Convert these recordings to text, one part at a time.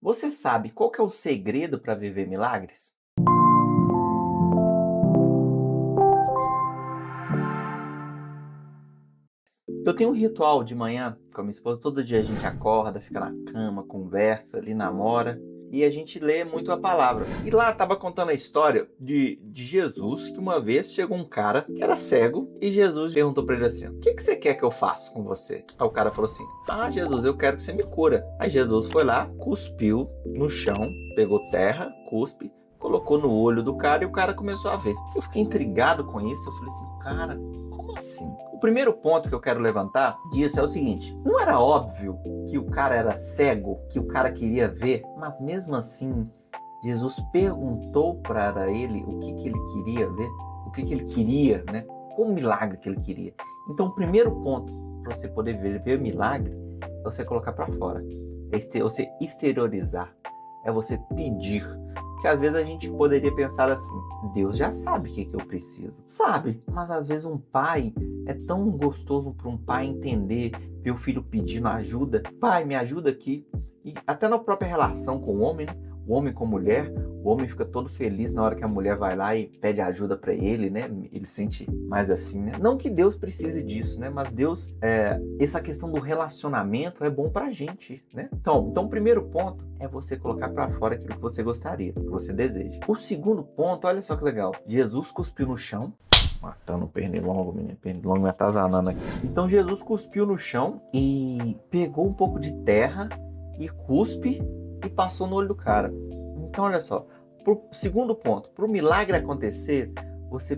Você sabe qual que é o segredo para viver milagres? Eu tenho um ritual de manhã com a minha esposa, todo dia a gente acorda, fica na cama, conversa, ali namora, e a gente lê muito a palavra. E lá estava contando a história de Jesus, que uma vez chegou um cara que era cego, e Jesus perguntou para ele assim: o que você quer que eu faça com você? Aí o cara falou assim: ah, Jesus, eu quero que você me cura. Aí Jesus foi lá, cuspiu no chão, pegou terra, cuspe, colocou no olho do cara e o cara começou a ver. Eu fiquei intrigado com isso, eu falei assim: cara, como assim? O primeiro ponto que eu quero levantar disso é o seguinte: não era óbvio que o cara era cego, que o cara queria ver, mas mesmo assim Jesus perguntou para ele o que ele queria ver, o que ele queria, né? Qual o milagre que ele queria. Então, o primeiro ponto para você poder ver milagre é você colocar para fora, é você exteriorizar, é você pedir. Porque às vezes a gente poderia pensar assim: Deus já sabe o que eu preciso. Sabe, mas às vezes um pai, é tão gostoso para um pai entender, ver o filho pedindo ajuda. Pai, me ajuda aqui. E até na própria relação com o homem, né? O homem com a mulher, o homem fica todo feliz na hora que a mulher vai lá e pede ajuda para ele, né? Ele sente mais assim, né? Não que Deus precise disso, né? Mas Deus, essa questão do relacionamento é bom pra gente, né? Então o primeiro ponto é você colocar para fora aquilo que você gostaria, que você deseja. O segundo ponto, olha só que legal. Jesus cuspiu no chão, matando o pernilongo, menino. Pernilongo me atazanando aqui. Então Jesus cuspiu no chão e pegou um pouco de terra e cuspe e passou no olho do cara. Então olha só, pro segundo ponto, para o milagre acontecer, você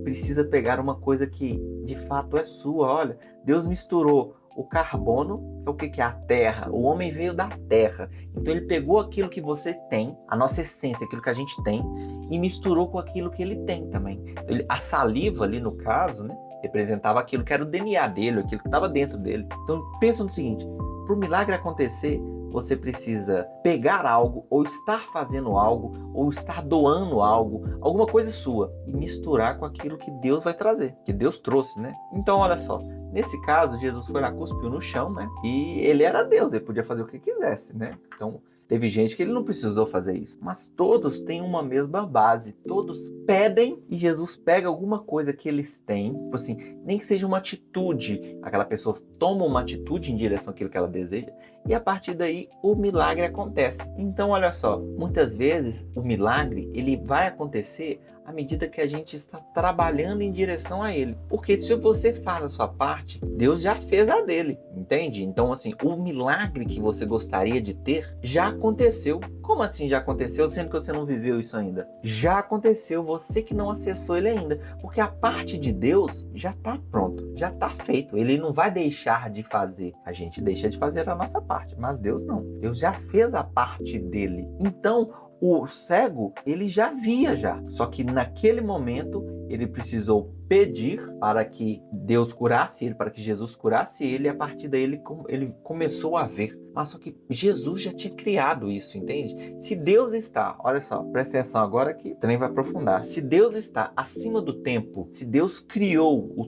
precisa pegar uma coisa que de fato é sua. Olha, Deus misturou o carbono, é o que é a terra. O homem veio da terra. Então ele pegou aquilo que você tem, a nossa essência, aquilo que a gente tem, e misturou com aquilo que ele tem também. A saliva ali no caso, né, representava aquilo que era o DNA dele, aquilo que estava dentro dele. Então pensa no seguinte: para o milagre acontecer, você precisa pegar algo, ou estar fazendo algo, ou estar doando algo, alguma coisa sua, e misturar com aquilo que Deus vai trazer, que Deus trouxe, né? Então, olha só, nesse caso, Jesus foi lá, cuspiu no chão, né? E ele era Deus, ele podia fazer o que quisesse, né? Então, teve gente que ele não precisou fazer isso. Mas todos têm uma mesma base. Todos pedem e Jesus pega alguma coisa que eles têm. Tipo assim, nem que seja uma atitude. Aquela pessoa toma uma atitude em direção àquilo que ela deseja. E a partir daí o milagre acontece. Então olha só, muitas vezes o milagre ele vai acontecer à medida que a gente está trabalhando em direção a ele. Porque se você faz a sua parte, Deus já fez a dele, entende? Então assim, o milagre que você gostaria de ter já aconteceu. Como assim já aconteceu, sendo que você não viveu isso ainda? Já aconteceu, você que não acessou ele ainda. Porque a parte de Deus já está pronto, já está feito. Ele não vai deixar de fazer. A gente deixa de fazer a nossa parte, mas Deus não. Deus já fez a parte dele. Então, o cego, ele já via já. Só que naquele momento, ele precisou pedir para que Deus curasse ele, para que Jesus curasse ele, e a partir daí ele começou a ver. Mas só que Jesus já tinha criado isso, entende? Se Deus está, olha só, presta atenção agora que também vai aprofundar. Se Deus está acima do tempo, se Deus criou o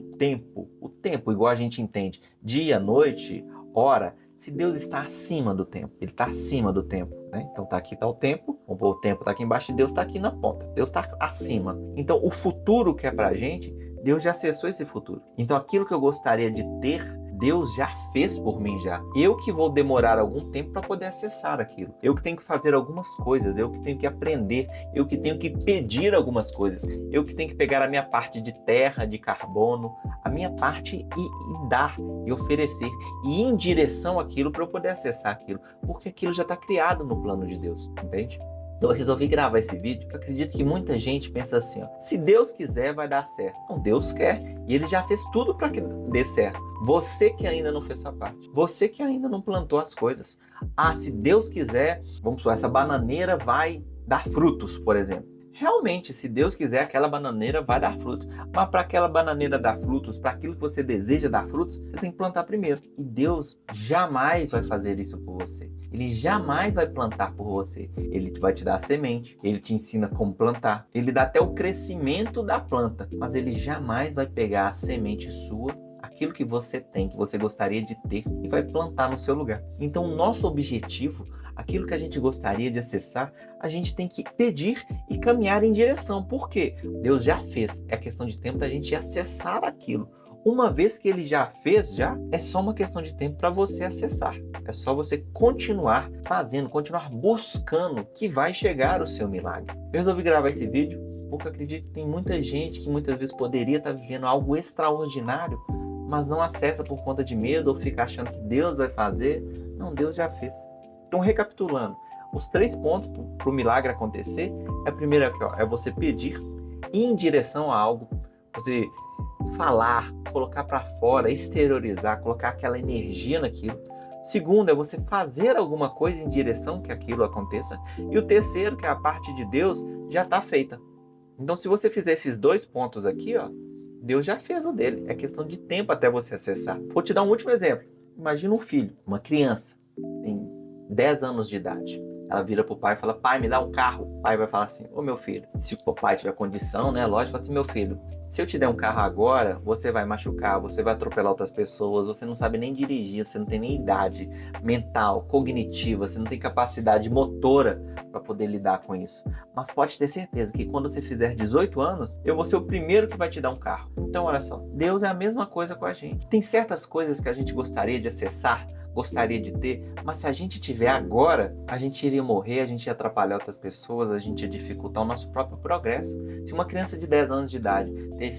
tempo igual a gente entende, dia, noite, hora, se Deus está acima do tempo, ele está acima do tempo, né? Então tá aqui, tá o tempo, o tempo está aqui embaixo e Deus está aqui na ponta, Deus está acima. Então o futuro que é pra gente, Deus já acessou esse futuro. Então aquilo que eu gostaria de ter, Deus já fez por mim já. Eu que vou demorar algum tempo para poder acessar aquilo. Eu que tenho que fazer algumas coisas, eu que tenho que aprender, eu que tenho que pedir algumas coisas, eu que tenho que pegar a minha parte de terra, de carbono, a minha parte e dar, e oferecer, e ir em direção àquilo para eu poder acessar aquilo, porque aquilo já está criado no plano de Deus, entende? Então eu resolvi gravar esse vídeo, porque eu acredito que muita gente pensa assim, ó, se Deus quiser vai dar certo. Então Deus quer, e Ele já fez tudo para que dê certo. Você que ainda não fez sua parte, você que ainda não plantou as coisas. Ah, se Deus quiser, vamos supor, essa bananeira vai dar frutos, por exemplo. Realmente, se Deus quiser, aquela bananeira vai dar frutos. Mas para aquela bananeira dar frutos, para aquilo que você deseja dar frutos, você tem que plantar primeiro. E Deus jamais vai fazer isso por você. Ele jamais vai plantar por você. Ele vai te dar a semente, ele te ensina como plantar, ele dá até o crescimento da planta, mas ele jamais vai pegar a semente sua, aquilo que você tem, que você gostaria de ter, e vai plantar no seu lugar. Então, o nosso objetivo, aquilo que a gente gostaria de acessar, a gente tem que pedir e caminhar em direção. Por quê? Deus já fez. É questão de tempo da gente acessar aquilo. Uma vez que ele já fez, é só uma questão de tempo para você acessar. É só você continuar fazendo, continuar buscando, que vai chegar o seu milagre. Eu resolvi gravar esse vídeo porque eu acredito que tem muita gente que muitas vezes poderia estar vivendo algo extraordinário, mas não acessa por conta de medo ou fica achando que Deus vai fazer. Não, Deus já fez. Então, recapitulando, os 3 pontos para o milagre acontecer, a primeira aqui, é você pedir, ir em direção a algo, você falar, colocar para fora, exteriorizar, colocar aquela energia naquilo. Segundo, é você fazer alguma coisa em direção que aquilo aconteça. E o terceiro, que é a parte de Deus, já está feita. Então, se você fizer esses 2 pontos aqui, Deus já fez o dele. É questão de tempo até você acessar. Vou te dar um último exemplo. Imagina um filho, uma criança, tem 10 anos de idade. Ela vira pro pai e fala: pai, me dá um carro. O pai vai falar assim: ô meu filho, se o pai tiver condição, né? Lógico, assim, meu filho, se eu te der um carro agora, você vai machucar, você vai atropelar outras pessoas, você não sabe nem dirigir, você não tem nem idade mental, cognitiva, você não tem capacidade motora para poder lidar com isso. Mas pode ter certeza que quando você fizer 18 anos, eu vou ser o primeiro que vai te dar um carro. Então, olha só, Deus é a mesma coisa com a gente. Tem certas coisas que a gente gostaria de acessar, gostaria de ter, mas se a gente tiver agora, a gente iria morrer, a gente ia atrapalhar outras pessoas, a gente ia dificultar o nosso próprio progresso. Se uma criança de 10 anos de idade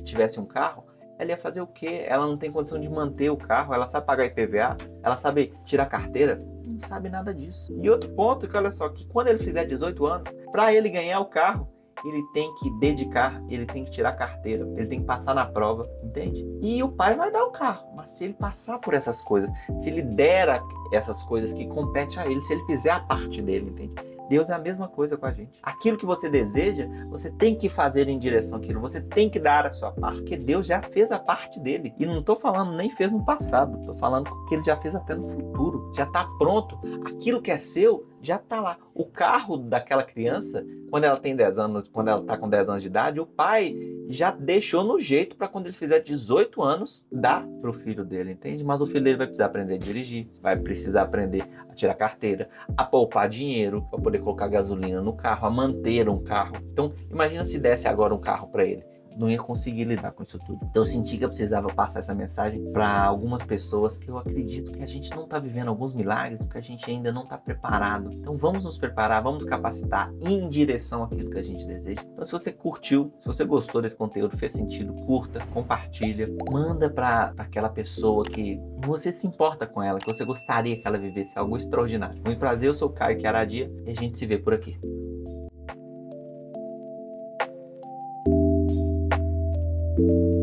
tivesse um carro, ela ia fazer o quê? Ela não tem condição de manter o carro, ela sabe pagar IPVA, ela sabe tirar carteira, não sabe nada disso. E outro ponto, que olha só, que quando ele fizer 18 anos, para ele ganhar o carro, ele tem que dedicar, ele tem que tirar carteira, ele tem que passar na prova, entende? E o pai vai dar o carro, mas se ele passar por essas coisas, se ele der essas coisas que competem a ele, se ele fizer a parte dele, entende? Deus é a mesma coisa com a gente. Aquilo que você deseja, você tem que fazer em direção àquilo, você tem que dar a sua parte, porque Deus já fez a parte dele. E não estou falando nem fez no passado, estou falando que ele já fez até no futuro. Já está pronto. Aquilo que é seu já está lá. O carro daquela criança, quando ela tem 10 anos, quando ela está com 10 anos de idade, o pai já deixou no jeito para quando ele fizer 18 anos, dar para o filho dele, entende? Mas o filho dele vai precisar aprender a dirigir, vai precisar aprender a tirar carteira, a poupar dinheiro para poder colocar gasolina no carro, a manter um carro. Então, imagina se desse agora um carro para ele. Não ia conseguir lidar com isso tudo. Então eu senti que eu precisava passar essa mensagem para algumas pessoas, que eu acredito que a gente não está vivendo alguns milagres, que a gente ainda não está preparado. Então vamos nos preparar, vamos capacitar em direção àquilo que a gente deseja. Então se você curtiu, se você gostou desse conteúdo, fez sentido, curta, compartilha, manda para aquela pessoa que você se importa com ela, que você gostaria que ela vivesse algo extraordinário. Muito prazer, eu sou o Caio Chiaradia e a gente se vê por aqui. Thank you.